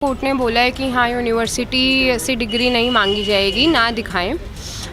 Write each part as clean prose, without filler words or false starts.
Court ने बोला है कि हाँ यूनिवर्सिटी से डिग्री नहीं मांगी जाएगी, ना दिखाएं।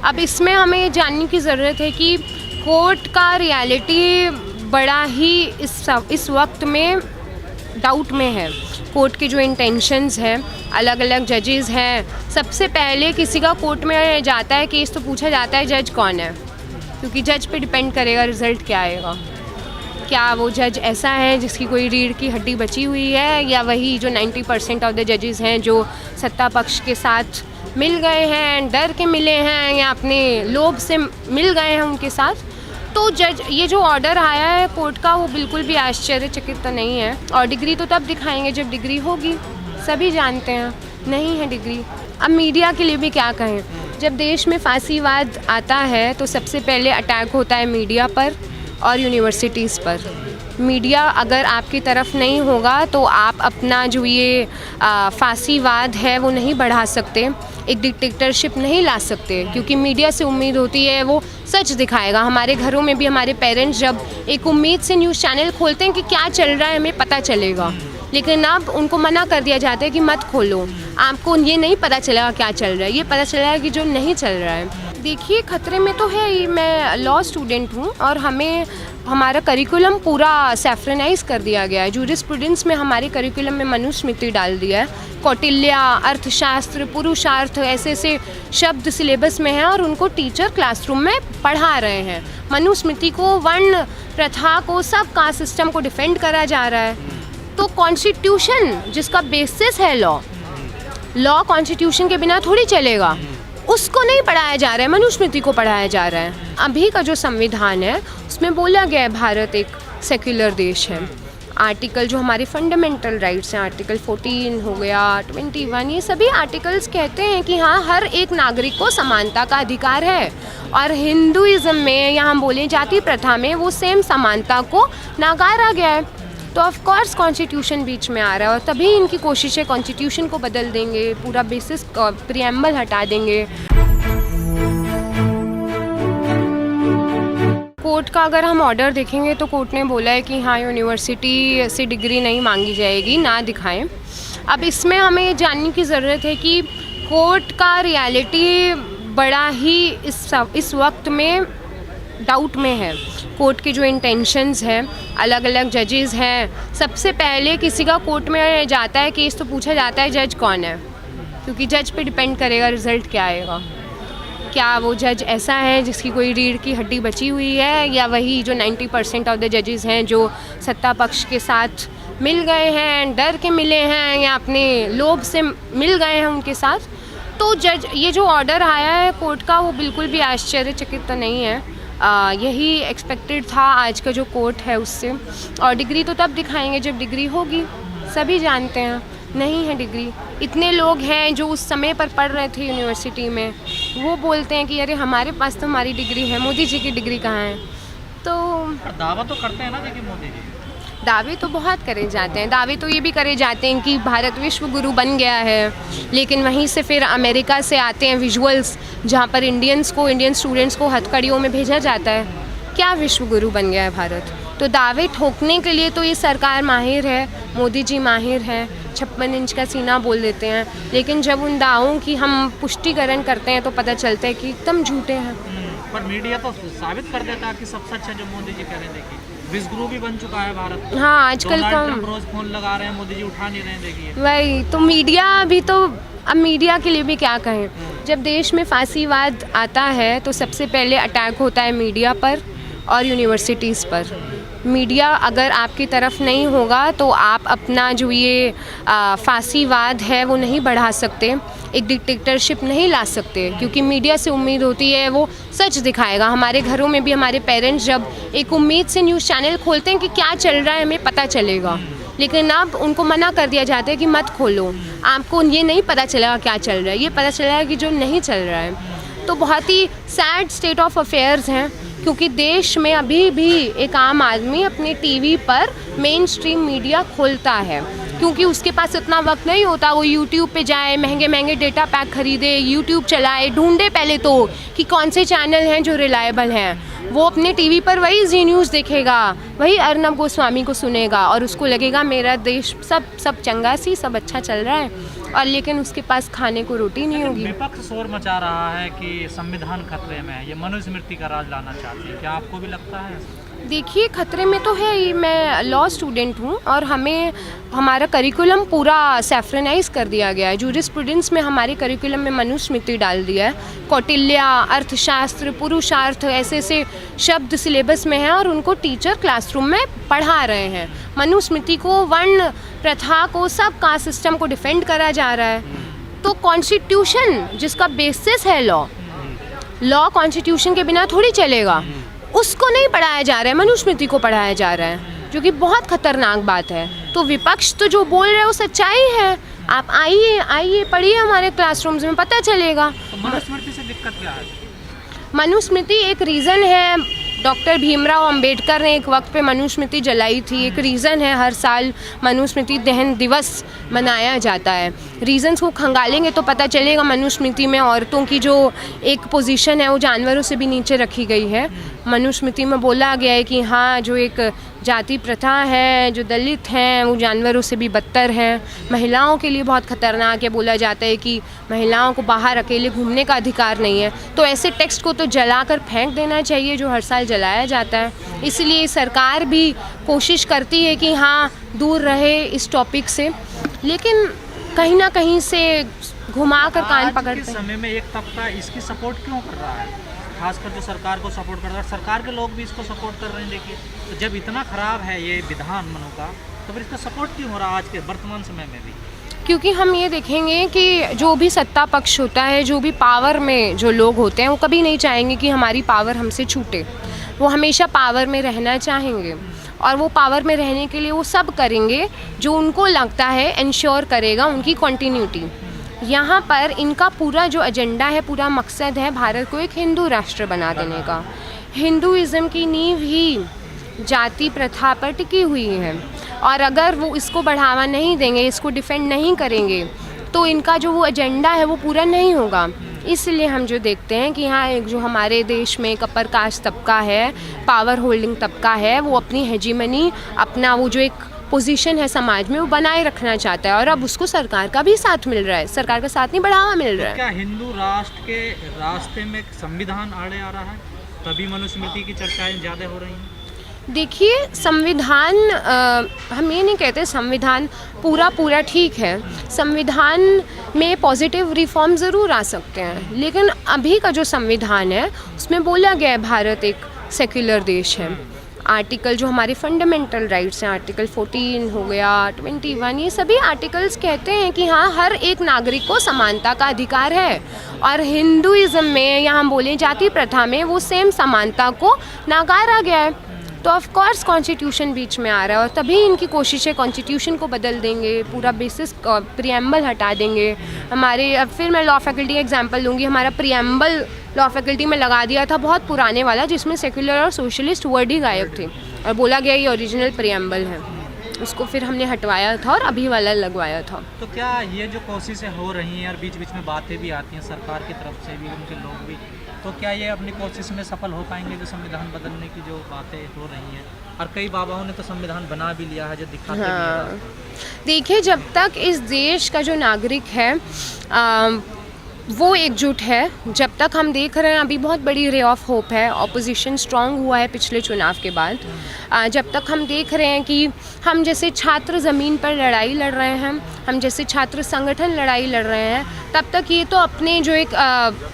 अब इसमें हमें ये जानने की ज़रूरत है कि कोर्ट का रियलिटी बड़ा ही इस वक्त में डाउट में है। कोर्ट के जो इंटेंशंस हैं, अलग अलग जजेस हैं। सबसे पहले किसी का कोर्ट में जाता है केस तो पूछा जाता है जज कौन है, क्योंकि जज पे डिपेंड करेगा रिज़ल्ट क्या आएगा। क्या वो जज ऐसा है जिसकी कोई रीढ़ की हड्डी बची हुई है, या वही जो 90% ऑफ द जजेस हैं जो सत्ता पक्ष के साथ मिल गए हैं, डर के मिले हैं, या अपने लोभ से मिल गए हैं उनके साथ। तो जज ये जो ऑर्डर आया है कोर्ट का वो बिल्कुल भी आश्चर्यचकित तो नहीं है। और डिग्री तो तब दिखाएंगे जब डिग्री होगी, सभी जानते हैं नहीं है डिग्री। अब मीडिया के लिए भी क्या कहें, जब देश में फांसीवाद आता है तो सबसे पहले अटैक होता है मीडिया पर और यूनिवर्सिटीज़ पर। मीडिया अगर आपकी तरफ नहीं होगा तो आप अपना जो ये फांसीवाद है वो नहीं बढ़ा सकते, एक डिक्टेटरशिप नहीं ला सकते, क्योंकि मीडिया से उम्मीद होती है वो सच दिखाएगा। हमारे घरों में भी हमारे पेरेंट्स जब एक उम्मीद से न्यूज़ चैनल खोलते हैं कि क्या चल रहा है हमें पता चलेगा, लेकिन अब उनको मना कर दिया जाता है कि मत खोलो, आपको ये नहीं पता चलेगा क्या चल रहा है, ये पता चलेगा कि जो नहीं चल रहा है। देखिए खतरे में तो है ही, मैं लॉ स्टूडेंट हूँ और हमारा करिकुलम पूरा सैफ्रनाइज कर दिया गया है। जूरिस्प्रूडेंस में हमारे करिकुलम में मनुस्मृति डाल दिया है, कौटिल्य, अर्थशास्त्र, पुरुषार्थ, ऐसे शब्द सिलेबस में हैं और उनको टीचर क्लासरूम में पढ़ा रहे हैं। मनुस्मृति को, वर्ण प्रथा को, सब कास्ट सिस्टम को डिफेंड करा जा रहा है। तो कॉन्स्टिट्यूशन जिसका बेसिस है लॉ कॉन्स्टिट्यूशन के बिना थोड़ी चलेगा, उसको नहीं पढ़ाया जा रहा है, मनुस्मृति को पढ़ाया जा रहा है। अभी का जो संविधान है उसमें बोला गया है भारत एक सेक्युलर देश है। आर्टिकल जो हमारे फंडामेंटल राइट्स हैं, आर्टिकल 14 हो गया, 21, ये सभी आर्टिकल्स कहते हैं कि हाँ हर एक नागरिक को समानता का अधिकार है। और हिंदुइज्म में या हम बोलें जाति प्रथा में वो सेम समानता को नकारा गया है। तो ऑफ कोर्स कॉन्स्टिट्यूशन बीच में आ रहा है और तभी इनकी कोशिश है कॉन्स्टिट्यूशन को बदल देंगे, पूरा बेसिस प्रीएम्बल हटा देंगे। कोर्ट का अगर हम ऑर्डर देखेंगे तो कोर्ट ने बोला है कि हाँ यूनिवर्सिटी से डिग्री नहीं मांगी जाएगी, ना दिखाएं। अब इसमें हमें ये जानने की ज़रूरत है कि कोर्ट का रियलिटी बड़ा ही इस वक्त में डाउट में है। कोर्ट के जो इंटेंशंस हैं, अलग अलग जजेस हैं। सबसे पहले किसी का कोर्ट में जाता है केस तो पूछा जाता है जज कौन है, क्योंकि जज पे डिपेंड करेगा रिज़ल्ट क्या आएगा। क्या वो जज ऐसा है जिसकी कोई रीढ़ की हड्डी बची हुई है, या वही जो 90% ऑफ द जजेस हैं जो सत्ता पक्ष के साथ मिल गए हैं, डर के मिले हैं, या अपने लोभ से मिल गए हैं उनके साथ। तो ये जो ऑर्डर आया है कोर्ट का वो बिल्कुल भी आश्चर्यचकित तो नहीं है। यही एक्सपेक्टेड था आज का जो कोर्ट है उससे। और डिग्री तो तब दिखाएंगे जब डिग्री होगी, सभी जानते हैं नहीं है डिग्री। इतने लोग हैं जो उस समय पर पढ़ रहे थे यूनिवर्सिटी में, वो बोलते हैं कि अरे हमारे पास तो हमारी डिग्री है, मोदी जी की डिग्री कहाँ है। तो दावा तो करते हैं ना, देखिए मोदी जी दावे तो बहुत करे जाते हैं। दावे तो ये भी करे जाते हैं कि भारत विश्व गुरु बन गया है, लेकिन वहीं से फिर अमेरिका से आते हैं विजुअल्स जहाँ पर इंडियन स्टूडेंट्स को हथकड़ियों में भेजा जाता है। क्या विश्व गुरु बन गया है भारत? तो दावे ठोकने के लिए तो ये सरकार माहिर है, मोदी जी माहिर हैं, 56 इंच का सीना बोल देते हैं, लेकिन जब उन दावों की हम पुष्टिकरण करते हैं तो पता चलता है कि एकदम झूठे हैं। पर मीडिया तो साबित कर देता है कि सब सच है जो मोदी जी कह रहे हैं। देखिए विश्व गुरु भी बन चुका है भारत। हाँ आजकल ट्रम्प रोज फोन लगा रहे हैं, मोदी जी उठा नहीं रहे हैं। देखिए वही तो मीडिया भी तो, अब मीडिया के लिए भी क्या कहें, जब देश में फांसीवाद आता है तो सबसे पहले अटैक होता है मीडिया पर और यूनिवर्सिटीज़ पर। मीडिया अगर आपकी तरफ नहीं होगा तो आप अपना जो ये फांसीवाद है वो नहीं बढ़ा सकते, एक डिक्टेटरशिप नहीं ला सकते, क्योंकि मीडिया से उम्मीद होती है वो सच दिखाएगा। हमारे घरों में भी हमारे पेरेंट्स जब एक उम्मीद से न्यूज़ चैनल खोलते हैं कि क्या चल रहा है हमें पता चलेगा, लेकिन अब उनको मना कर दिया जाता है कि मत खोलो, आपको ये नहीं पता चलेगा क्या चल रहा है, ये पता चलेगा कि जो नहीं चल रहा है। तो बहुत ही सैड स्टेट ऑफ अफेयर्स हैं, क्योंकि देश में अभी भी एक आम आदमी अपने टीवी पर मेन स्ट्रीम मीडिया खोलता है। क्योंकि उसके पास इतना वक्त नहीं होता वो यूट्यूब पे जाए, महंगे महंगे डेटा पैक खरीदे, यूट्यूब चलाए, ढूंढे पहले तो कि कौन से चैनल हैं जो रिलायबल हैं। वो अपने टीवी पर वही जी न्यूज़ देखेगा, वही अर्नब गोस्वामी को सुनेगा और उसको लगेगा मेरा देश सब चंगा सी, सब अच्छा चल रहा है, और लेकिन उसके पास खाने को रोटी नहीं होगी। विपक्ष शोर मचा रहा है कि संविधान खतरे में है, ये मनुस्मृति का राज लाना चाहती है, क्या आपको भी लगता है? देखिए, खतरे में तो है ही। मैं लॉ स्टूडेंट हूँ और हमें हमारा करिकुलम पूरा सैफ्रनाइज कर दिया गया है। जूरिस्प्रूडेंस में हमारे करिकुलम में मनुस्मृति डाल दिया है। कौटिल्य, अर्थशास्त्र, पुरुषार्थ, ऐसे ऐसे शब्द सिलेबस में हैं और उनको टीचर क्लासरूम में पढ़ा रहे हैं। मनुस्मृति को, वर्ण प्रथा को, सब कास्ट सिस्टम को डिफेंड करा जा रहा है। तो कॉन्स्टिट्यूशन जिसका बेसिस है लॉ कॉन्स्टिट्यूशन के बिना थोड़ी चलेगा, उसको नहीं पढ़ाया जा रहा है, मनुस्मृति को पढ़ाया जा रहा है, जो कि बहुत खतरनाक बात है। तो विपक्ष तो जो बोल रहे हैं वो सच्चाई है। आप आइए पढ़िए हमारे क्लासरूम्स में, पता चलेगा। तो मनुस्मृति से दिक्कत क्या है? मनुस्मृति एक रीज़न है। डॉक्टर भीमराव अंबेडकर ने एक वक्त पे मनुस्मृति जलाई थी, एक रीज़न है। हर साल मनुस्मृति दहन दिवस मनाया जाता है। रीज़न्स को खंगालेंगे तो पता चलेगा। मनुस्मृति में औरतों की जो एक पोजीशन है वो जानवरों से भी नीचे रखी गई है। मनुस्मृति में बोला गया है कि हाँ, जो एक जाति प्रथा है, जो दलित हैं वो जानवरों से भी बदतर हैं। महिलाओं के लिए बहुत ख़तरनाक है। बोला जाता है कि महिलाओं को बाहर अकेले घूमने का अधिकार नहीं है। तो ऐसे टेक्स्ट को तो जलाकर फेंक देना चाहिए जो हर साल जलाया जाता है। इसलिए सरकार भी कोशिश करती है कि हाँ, दूर रहे इस टॉपिक से, लेकिन कहीं ना कहीं से घुमा कर कान पकड़ते हैं। समय में एक तबका इसकी सपोर्ट क्यों कर रहा है, खासकर जो सरकार को सपोर्ट कर रहा है? सरकार के लोग भी इसको सपोर्ट कर रहे हैं। देखिए, तो जब इतना ख़राब है ये विधान मनु का, तो फिर इसका सपोर्ट क्यों हो रहा है आज के वर्तमान समय में भी? क्योंकि हम ये देखेंगे कि जो भी सत्ता पक्ष होता है, जो भी पावर में जो लोग होते हैं, वो कभी नहीं चाहेंगे कि हमारी पावर हमसे छूटे। वो हमेशा पावर में रहना चाहेंगे और वो पावर में रहने के लिए वो सब करेंगे जो उनको लगता है इंश्योर करेगा उनकी कंटिन्यूटी। यहाँ पर इनका पूरा जो एजेंडा है, पूरा मकसद है भारत को एक हिंदू राष्ट्र बना देने का। हिंदुइज़्म की नींव ही जाति प्रथा पर टिकी हुई है और अगर वो इसको बढ़ावा नहीं देंगे, इसको डिफेंड नहीं करेंगे, तो इनका जो वो एजेंडा है वो पूरा नहीं होगा। इसलिए हम जो देखते हैं कि हाँ, एक जो हमारे देश में एक अपर कास्ट तबका है, पावर होल्डिंग तबका है, वो अपनी हेजीमनी, अपना वो जो एक पोजीशन है समाज में, वो बनाए रखना चाहता है और अब उसको सरकार का भी साथ मिल रहा है। सरकार का साथ नहीं, बढ़ावा मिल रहा है। क्या हिंदू राष्ट्र के रास्ते में संविधान आड़े आ रहा है, तभी मनुस्मृति की चर्चाएं ज़्यादा हो रही हैं? देखिए, संविधान हम ये नहीं कहते संविधान पूरा ठीक है। संविधान में पॉजिटिव रिफॉर्म ज़रूर आ सकते हैं, लेकिन अभी का जो संविधान है उसमें बोला गया है भारत एक सेक्युलर देश है। आर्टिकल जो हमारे फंडामेंटल राइट्स हैं, आर्टिकल 14 हो गया, 21, ये सभी आर्टिकल्स कहते हैं कि हाँ, हर एक नागरिक को समानता का अधिकार है। और हिंदुइज़्म में या हम बोलें जाति प्रथा में वो सेम समानता को नकारा गया है। तो ऑफ कोर्स कॉन्स्टिट्यूशन बीच में आ रहा है और तभी इनकी कोशिश है कॉन्स्टिट्यूशन को बदल देंगे, पूरा बेसिस प्रीएम्बल हटा देंगे। हमारे, अब फिर मैं लॉ फैकल्टी का एग्जांपल लूँगी। हमारा प्रीएम्बल लॉ फैकल्टी में लगा दिया था, बहुत पुराने वाला, जिसमें सेक्युलर और सोशलिस्ट वर्ड ही गायब थे और बोला गया ये ओरिजिनल प्रीएम्बल है। उसको फिर हमने हटवाया था और अभी वाला लगवाया था। तो क्या ये जो कोशिशें हो रही हैं और बीच बीच में बातें भी आती हैं सरकार की तरफ से भी, उनके लोग भी, तो क्या ये अपनी कोशिश में सफल हो पाएंगे जो संविधान बदलने की जो बातें हो रही हैं? और कई बाबाओं ने तो संविधान बना भी लिया है, जो दिखाते भी हैं। देखिए, जब तक इस देश का जो नागरिक है वो एकजुट है, जब तक हम देख रहे हैं अभी बहुत बड़ी रे ऑफ होप है, ऑपोजिशन स्ट्रांग हुआ है पिछले चुनाव के बाद। जब तक हम देख रहे हैं कि हम जैसे छात्र ज़मीन पर लड़ाई लड़ रहे हैं, हम जैसे छात्र संगठन लड़ाई लड़ रहे हैं, तब तक ये तो अपने जो एक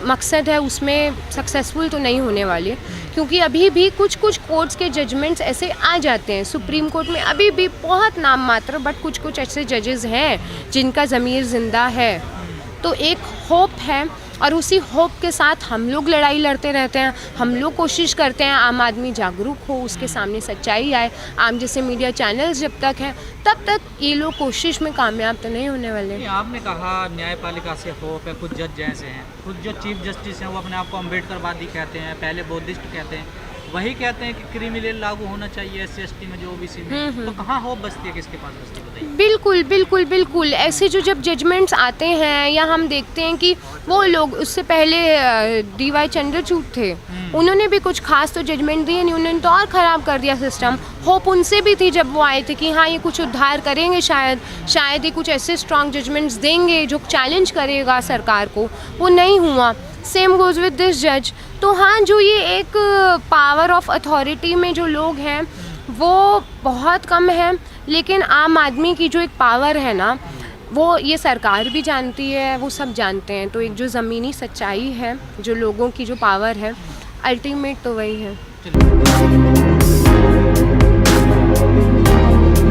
मकसद है उसमें सक्सेसफुल तो नहीं होने वाले। क्योंकि अभी भी कुछ कोर्ट्स के जजमेंट्स ऐसे आ जाते हैं। सुप्रीम कोर्ट में अभी भी बहुत नाम मात्र, बट कुछ ऐसे जजेस हैं जिनका ज़मीर ज़िंदा है। तो एक होप है और उसी होप के साथ हम लोग लड़ाई लड़ते रहते हैं। हम लोग कोशिश करते हैं आम आदमी जागरूक हो, उसके सामने सच्चाई आए। आम जैसे मीडिया चैनल्स जब तक हैं तब तक ये लोग कोशिश में कामयाब तो नहीं होने वाले। आपने कहा न्यायपालिका से होप है, कुछ जज जैसे हैं, कुछ जो चीफ जस्टिस हैं वो अपने आप को अम्बेडकरवादी कहते हैं, पहले बौद्धिस्ट कहते हैं, वही कहते हैं कि क्रीमी लेयर लागू होना चाहिए SC/ST में, जो OBC में, तो कहाँ हो बस्ती है, किसके पास बस्ती, बताइए। बिल्कुल बिल्कुल बिल्कुल, ऐसे जो जब जजमेंट्स आते हैं या हम देखते हैं कि वो लोग उससे पहले DY चंद्रचूड़ थे, उन्होंने भी कुछ खास तो जजमेंट दिए नहीं, उन्होंने तो और ख़राब कर दिया सिस्टम। होप उनसे भी थी जब वो आए थे कि हाँ ये कुछ उद्धार करेंगे, शायद ये कुछ ऐसे स्ट्रॉन्ग जजमेंट्स देंगे जो चैलेंज करेगा सरकार को, वो नहीं हुआ। सेम गोज़ विद दिस जज। तो हाँ, जो ये एक पावर ऑफ अथॉरिटी में जो लोग हैं वो बहुत कम है, लेकिन आम आदमी की जो एक पावर है ना, वो ये सरकार भी जानती है, वो सब जानते हैं। तो एक जो ज़मीनी सच्चाई है, जो लोगों की जो पावर है, अल्टीमेट तो वही है। चलिए।